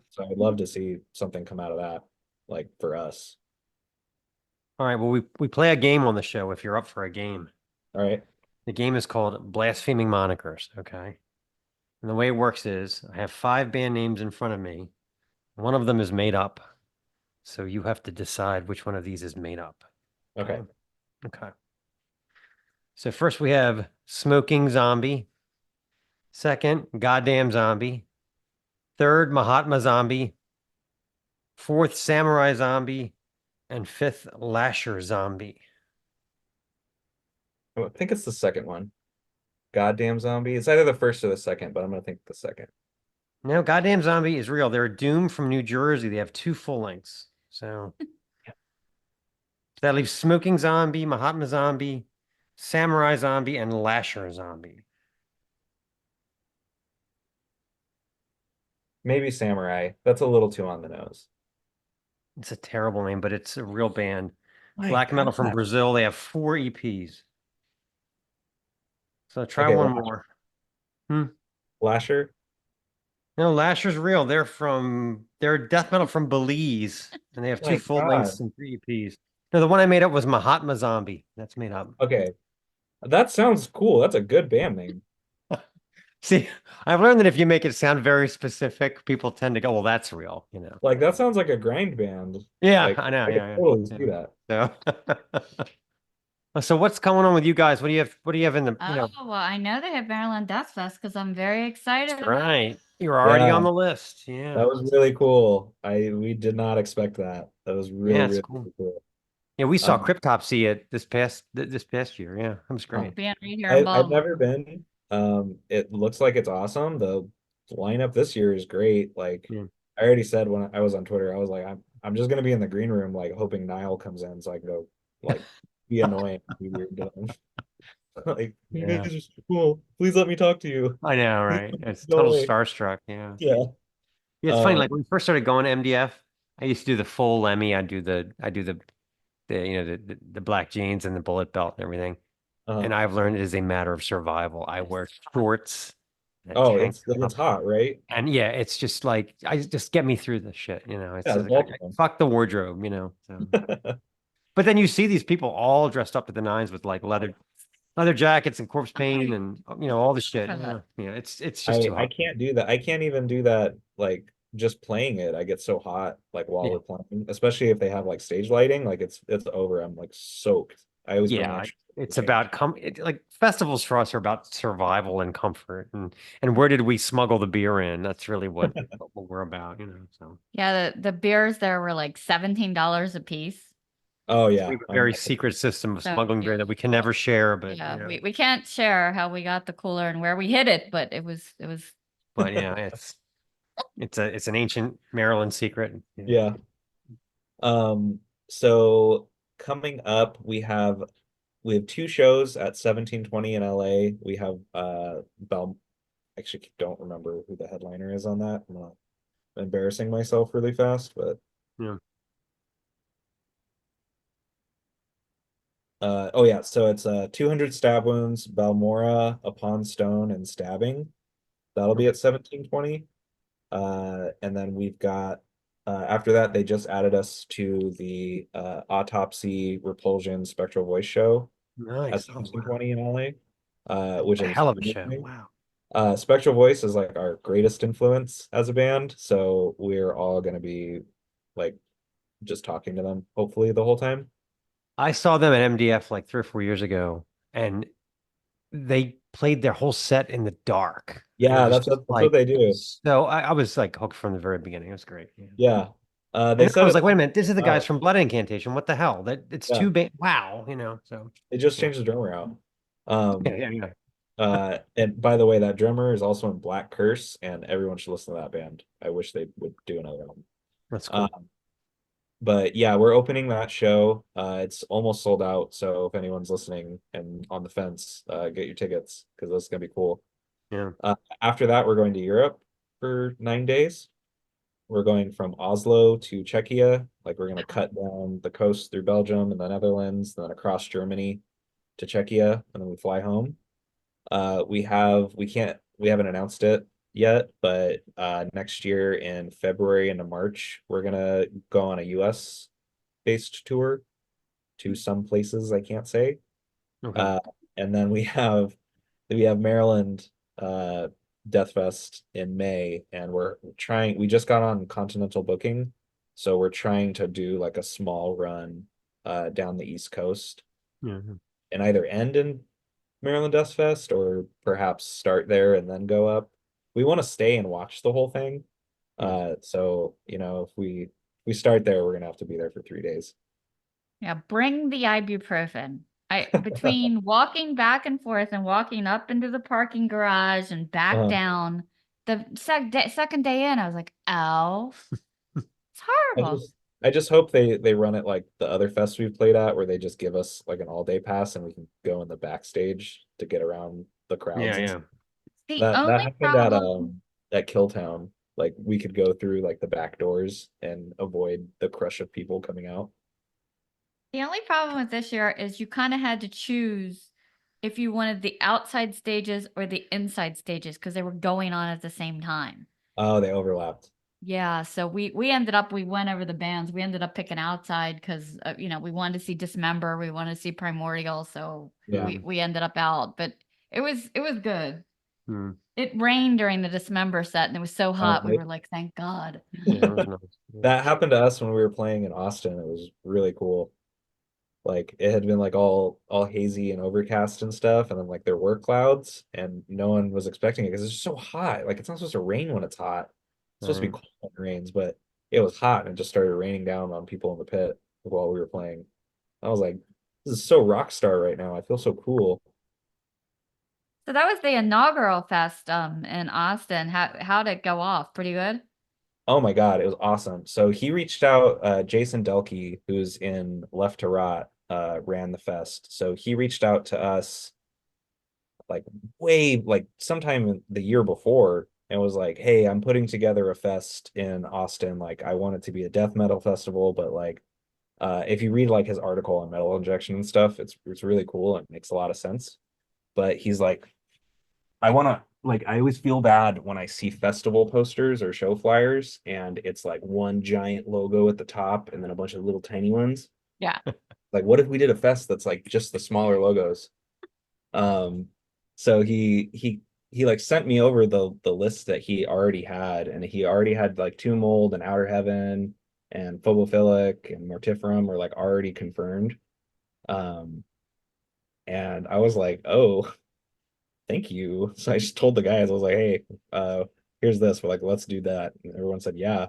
So I'd love to see something come out of that, like for us. All right. Well, we play a game on the show if you're up for a game. All right. The game is called Blaspheming Monikers. Okay. And the way it works is I have 5 band names in front of me. One of them is made up. So you have to decide which one of these is made up. Okay. Okay. Okay. So first we have Smoking Zombie. Second, Goddamn Zombie. Third, Mahatma Zombie. Fourth, Samurai Zombie. And fifth, Lasher Zombie. I think it's the second one. Goddamn Zombie. It's either the first or the second, but I'm gonna think the second. No, Goddamn Zombie is real. They're Doom from New Jersey. They have two full lengths. So that leaves Smoking Zombie, Mahatma Zombie, Samurai Zombie, and Lasher Zombie. Maybe Samurai. That's a little too on the nose. It's a terrible name, but it's a real band. My Black metal from God. Brazil. They have 4 EPs. So try Okay, one more. Hmm. Lasher. No, Lasher's real. They're death metal from Belize, and they have two My full lengths God. and 3 EPs. No, the one I made up was Mahatma Zombie. That's made up. Okay, that sounds cool. That's a good band name. See, I've learned that if you make it sound very specific, people tend to go, well, that's real, you know. Like that sounds like a grind band. Yeah, Like I know. I could Yeah, totally see yeah. that. So, so what's going on with you guys? What do you have? What do you have in the, Oh, well, I know they have Maryland Death Fest because I'm very excited about it. right. You're already on Yeah, the list. that Yeah. was really cool. We did not expect that. That was Yeah, really, it's really, cool. really cool. Yeah, we saw Um, Cryptopsy at this past year. Yeah, that was huh. great. Being right here in I've Baltimore. never been. It looks like it's awesome. The lineup this year is great. Like Yeah. I already said when I was on Twitter, I was like, I'm just gonna be in the green room, like hoping Niall comes in so I can go like be annoying, be weird to him. Like, you Yeah. guys are so cool. Please let me talk to you. I know, Please right? It's go total away. starstruck. Yeah. Yeah. Yeah, it's funny. Um, Like when we first started going to MDF, I used to do the full Lemmy. I do the the black jeans and the bullet belt and everything. uh, And I've learned it is a matter of survival. I wear shorts and a oh, tank it's top. hot, right? And yeah, it's just like I just get me through this shit, you know. It's Yeah, it's just like Baltimore. fuck the wardrobe, you know. So, but then you see these people all dressed up to the nines with like leather jackets and corpse paint and all the shit. For the Yeah, yeah, it's just too I hot. can't do that. I can't even do that like just playing it. I get so hot like while Yeah, we're playing, especially if they have like stage lighting, like it's over. I'm like soaked. I always bring yeah. extra to It's change. about like festivals for us are about survival and comfort and where did we smuggle the beer in? That's really what we're about, you know. So Yeah, the beers there were like $17 a piece. Oh we yeah. have a very secret system of So smuggling yeah, beer that we can never share, but yeah, we can't share how we got the cooler and where we hid it, but it was but yeah, it's an ancient Maryland secret. Yeah. Yeah. So coming up, we have two shows at 1720 in LA. We have Bel actually don't remember who the headliner is on that. I'm not embarrassing myself really fast, but Yeah. oh yeah, so it's 200 stab wounds, Balmora upon stone and stabbing. That'll be at 1720. And then we've got after that they just added us to the autopsy repulsion spectral voice show at Nice. Oh, wow. 1720 in LA, which A is hell of a show. amazing. Wow. Spectral Voice is like our greatest influence as a band, so we're all gonna be like just talking to them hopefully the whole time. I saw them at MDF like 3 or 4 years ago, and they played their whole set in the dark. And it Yeah, was just that's what like, they do. so I was like hooked from the very beginning. It was great. Yeah. Yeah. They And I said was it like, wait a minute, this is the guys out. from Blood Incantation. What the hell? That it's Yeah, too bad. Wow, so they just yeah. changed the drummer out. Yeah, Um, yeah, yeah. and by the way, that drummer is also in Black Curse, and everyone should listen to that band. I wish they would do another album. That's cool. Um, but yeah, we're opening that show. It's almost sold out, so if anyone's listening and on the fence, get your tickets because that's gonna be cool. Yeah. After that, we're going to Europe for 9 days. We're going from Oslo to Czechia. Like we're gonna cut down the coast through Belgium and the Netherlands, then across Germany to Czechia, and then we fly home. We haven't announced it yet, but next year in February into March, we're gonna go on a US based tour to some places I can't say. Okay. Uh, and then we have Maryland Death Fest in May, and we just got on continental booking, so we're trying to do like a small run down the East Coast Yeah. and either end in Maryland Death Fest or perhaps start there and then go up. We want to stay and watch the whole thing. Yeah. So if we start there, we're gonna have to be there for 3 days. Yeah, bring the ibuprofen. Between walking back and forth and walking up into the parking garage and back Uh, down, the second day in, I was like, ow, it's I horrible. just I just hope they run it like the other fests we've played at, where they just give us like an all day pass and we can go in the backstage to get around the crowds Yeah, and yeah. stuff. The That only happened problem, at Killtown. Like we could go through like the back doors and avoid the crush of people coming out. the only problem with this year is you kind of had to choose if you wanted the outside stages or the inside stages because they were going on at the same time. Oh, they overlapped. Yeah, so we went over the bands. We ended up picking outside because we wanted to see Dismember, we wanted to see Primordial, so Yeah. we ended up out. But it was good. Hmm. It rained during the Dismember set, and it was so hot. We Right. were like, thank God. Yeah, that was nice. Yeah. That happened to us when we were playing in Austin. It was really cool. Like it had been like all hazy and overcast and stuff, and then like there were clouds, and no one was expecting it because it's just so hot. Like it's not supposed to rain when it's hot. It's supposed to be Right. cold when it rains, but it was hot and it just started raining down on people in the pit while we were playing. I was like, this is so rock star right now. I feel so cool. So that was the inaugural fest in Austin. How'd it go off? Pretty good? Oh my God, it was awesome. So he reached out, Jason Delkey, who's in Left to Rot, ran the fest. So he reached out to us like way like sometime the year before and was like, hey, I'm putting together a fest in Austin. Like I want it to be a death metal festival, but like if you read like his article on metal injection and stuff, it's really cool and it makes a lot of sense. But he's like, I want to like I always feel bad when I see festival posters or show flyers and it's like one giant logo at the top and then a bunch of little tiny ones. Yeah. Like what if we did a fest that's like just the smaller logos? Um, so he like sent me over the list that he already had, and he already had like Tomb Mold and Outer Heaven and Phobophilic and Mortiferum were like already confirmed. Um, and I was like, oh, thank you. So I just told the guys, I was like, hey, here's this. We're like, let's do that. And everyone said, yeah.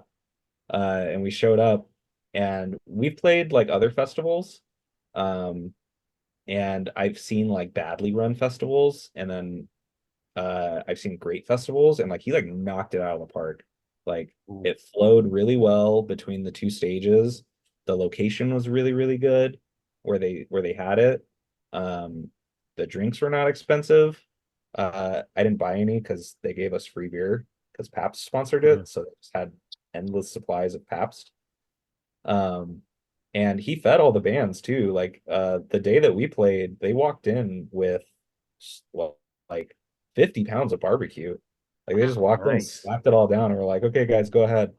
And we showed up and we played like other festivals. Um, and I've seen like badly run festivals and then I've seen great festivals and like he like knocked it out of the park. Like Ooh. it flowed really well between the two stages. The location was really, really good where they had it. Um, the drinks were not expensive. I didn't buy any because they gave us free beer because Pabst sponsored Yeah. it. So they just had endless supplies of Pabst. Um, and he fed all the bands too. Like the day that we played, they walked in with well, like 50 pounds of barbecue. Like they just walked in and Nice. slapped it all down and were like, okay, guys, go ahead.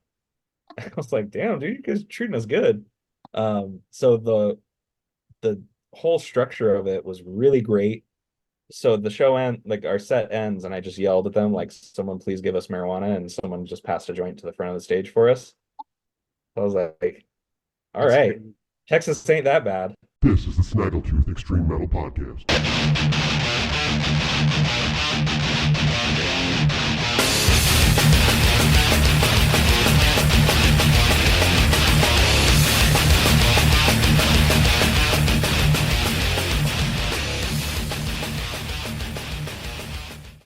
I was like, damn, dude, you guys are treating us good. So the whole structure of it was really great. So the show end like our set ends and I just yelled at them like someone please give us marijuana and someone just passed a joint to the front of the stage for us. I was like, all That's right, good. Texas ain't that bad. This is the Snaggletooth Extreme Metal Podcast.